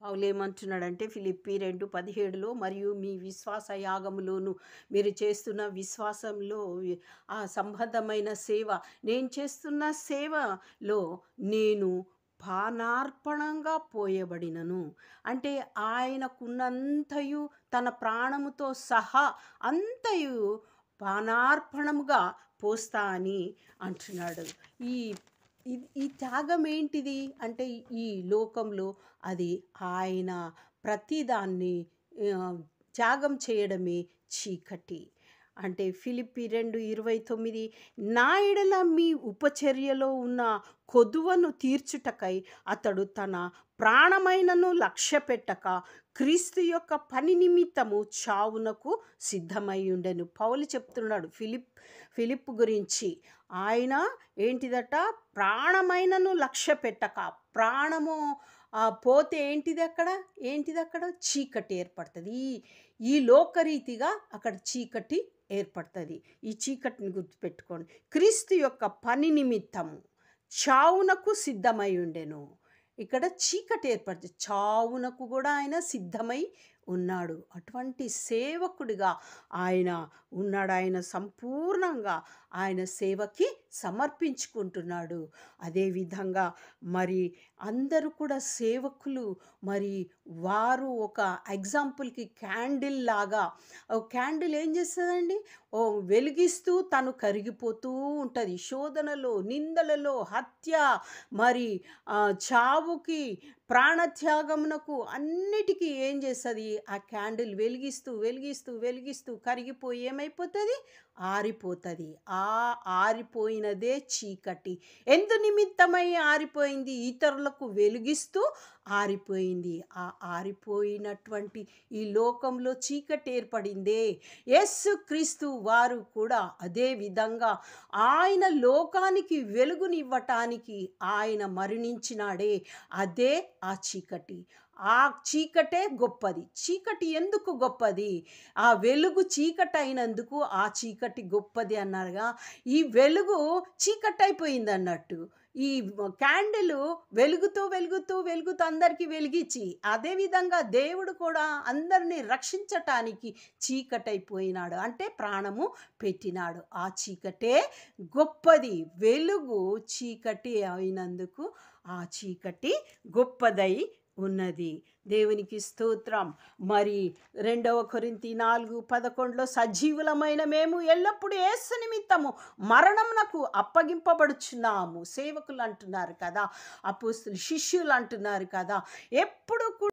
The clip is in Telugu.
పౌలేమంటున్నాడంటే ఫిలిప్పి 2:17లో మరియు మీ విశ్వాస యాగములోను మీరు చేస్తున్న విశ్వాసంలో ఆ సంబంధమైన సేవ నేను చేస్తున్న సేవలో నేను పానార్పణంగా పోయబడినను. అంటే ఆయనకున్నంతయు తన ప్రాణముతో సహా అంతయు పానార్పణముగా పోస్తా అని అంటున్నాడు. ఈ ఈ త్యాగం ఏంటిది అంటే ఈ లోకంలో అది ఆయన ప్రతిదాన్ని త్యాగం చేయడమే చీకటి. అంటే ఫిలిప్పి 2:29 నా ఎడల మీ ఉపచర్యలో ఉన్న కొదువను తీర్చుటకై అతడు తన ప్రాణమైనను లక్ష్య పెట్టక క్రీస్తు యొక్క పని నిమిత్తము చావునకు సిద్ధమై ఉండెను. పౌలు చెప్తున్నాడు ఫిలిప్ గురించి. ఆయన ఏంటిదట, ప్రాణమైనను లక్ష్య పెట్టక. ప్రాణము పోతే ఏంటిది అక్కడ చీకటి ఏర్పడుతుంది. ఈ లోకరీతిగా అక్కడ చీకటి ఏర్పడుతుంది. ఈ చీకటిని గుర్తుపెట్టుకోండి. క్రీస్తు యొక్క పని నిమిత్తము చావునకు సిద్ధమై ఉండెను. ఇక్కడ చీకటి ఏర్పడుతుంది, చావునకు కూడా ఆయన సిద్ధమై ఉన్నాడు. అటువంటి సేవకుడిగా ఆయన ఉన్నాడు. ఆయన సంపూర్ణంగా ఆయన సేవకి సమర్పించుకుంటున్నాడు. అదేవిధంగా మరి అందరూ కూడా సేవకులు, మరి వారు ఒక ఎగ్జాంపుల్కి క్యాండిల్ లాగా. క్యాండిల్ ఏం చేస్తుందండి, వెలిగిస్తూ తను కరిగిపోతూ ఉంటుంది. శోధనలో, నిందలలో, హత్య, మరి చావుకి, ప్రాణత్యాగమునకు అన్నిటికీ ఏం చేస్తుంది, ఆ క్యాండిల్ వెలిగిస్తూ వెలిగిస్తూ వెలిగిస్తూ కరిగిపోయి ఏమైపోతుంది, ఆరిపోతుంది. ఆ ఆరిపోయినదే చీకటి. ఎందు నిమిత్తమై ఆరిపోయింది, ఇతరులకు వెలిగిస్తూ ఆరిపోయింది. ఆ ఆరిపోయినటువంటి ఈ లోకంలో చీకటి ఏర్పడిందే. యేసు క్రీస్తు వారు కూడా అదే విధంగా ఆయన లోకానికి వెలుగునివ్వటానికి ఆయన మరణించినాడే. అదే ఆ చీకటి. ఆ చీకటే గొప్పది. చీకటి ఎందుకు గొప్పది? ఆ వెలుగు చీకటి అయినందుకు ఆ చీకటి గొప్పది అన్నారుగా. ఈ వెలుగు చీకటి అయిపోయింది అన్నట్టు. ఈ క్యాండిల్ వెలుగుతూ వెలుగుతూ వెలుగుతూ అందరికీ వెలిగించి, అదేవిధంగా దేవుడు కూడా అందరినీ రక్షించటానికి చీకటి అయిపోయినాడు. అంటే ప్రాణము పెట్టినాడు. ఆ చీకటే గొప్పది. వెలుగు చీకటి అయినందుకు ఆ చీకటి గొప్పదై ఉన్నది. దేవునికి స్తోత్రం. మరి 2 కొరింథీ 4:11లో సజీవులమైన మేము ఎల్లప్పుడూ యేసు నిమిత్తము మరణమునకు అప్పగింపబడుచున్నాము. సేవకులు అంటున్నారు కదా, అపోస్తలులు, శిష్యులు అంటున్నారు కదా, ఎప్పుడు